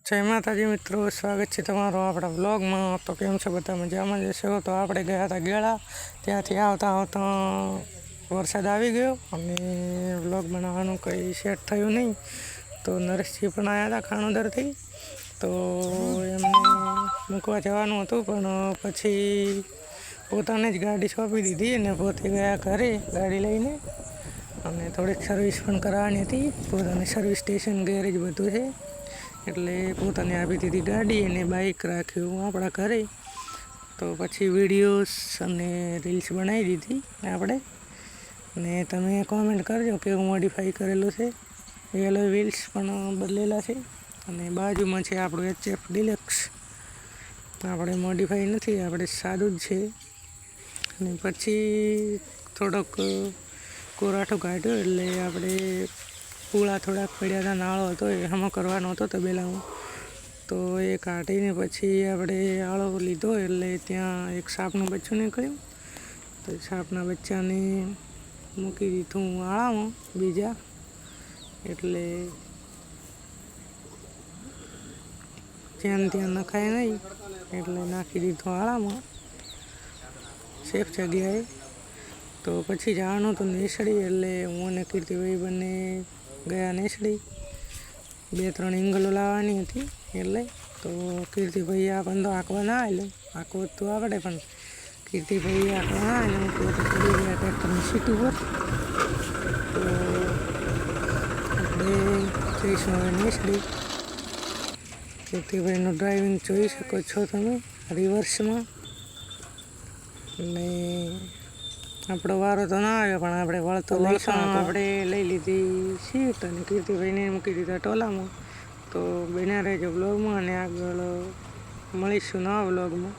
જય માતાજી મિત્રો, સ્વાગત છે તમારું આપણા વ્લોગમાં। તો કેમ છે બધા મજામાં જશો? તો આપણે ગયા હતા ગેળા, ત્યાંથી આવતા આવતા વરસાદ આવી ગયો અને વ્લોગ બનાવવાનું કંઈ સેટ થયું નહીં। તો નરેશજી પણ આવ્યા હતા ખાણોદરથી, તો એમને મૂકવા જવાનું હતું, પણ પછી પોતાને જ ગાડી સોંપી દીધી અને પોતે ગયા ઘરે ગાડી લઈને। અને થોડીક સર્વિસ પણ કરાવવાની હતી, પોતાને સર્વિસ સ્ટેશન ગેરેજ બધું છે એટલે પોતાને આપી દીધી ગાડી અને બાઇક રાખ્યું આપણા ઘરે। તો પછી વિડીયોઝ અને રીલ્સ બનાવી દીધી આપણે, ને તમે કોમેન્ટ કરજો કેવું મોડિફાઈ કરેલું છે। એલો વ્હીલ્સ પણ બદલેલા છે અને બાજુમાં છે આપણું HF ડિલક્સ, આપણે મોડિફાઈ નથી, આપણે સાદું જ છે। અને પછી થોડોક કોરાઠો કાઢ્યો એટલે આપણે પૂળા થોડાક પડ્યા હતા, નાળો હતો એ હમો કરવાનો હતો તબેલામાં, તો એ કાઢીને પછી આપણે આળો લીધો એટલે ત્યાં એક સાપનું બચ્ચું નીકળ્યું। તો સાપના બચ્ચાને મૂકી દીધું આળામાં બીજા, એટલે ત્યાં નખાય નહીં એટલે નાખી દીધું આળામાં સેફ જગ્યાએ। તો પછી જવાનું હતું નેસડી, એટલે હું અને કીર્તિભાઈ બંને ગયા નેસડી, 2-3 એંગલો લાવવાની હતી એટલે। તો કીર્તિભાઈ આ બંધો આંકવા ના આવ્યો, આંકવો તો આપણે પણ કીર્તિભાઈ આંકવા ના આવ્યો, તો પડી ગયા ટ્રેક્ટરની સીટ ઉપર। તો આપણે જઈશું હવે નેસડી। કીર્તિભાઈનું ડ્રાઇવિંગ જોઈ શકો છો તમે રિવર્સમાં, અને આપણો વારો તો ના આવ્યો પણ આપણે વળતો લઈશું। આપણે લઈ લીધી સીટ અને કીર્તિભાઈને મૂકી દીધા ટોલામાં। તો બન્યા રહેજો બ્લોગમાં અને આગળ મળીશું નવા બ્લોગમાં।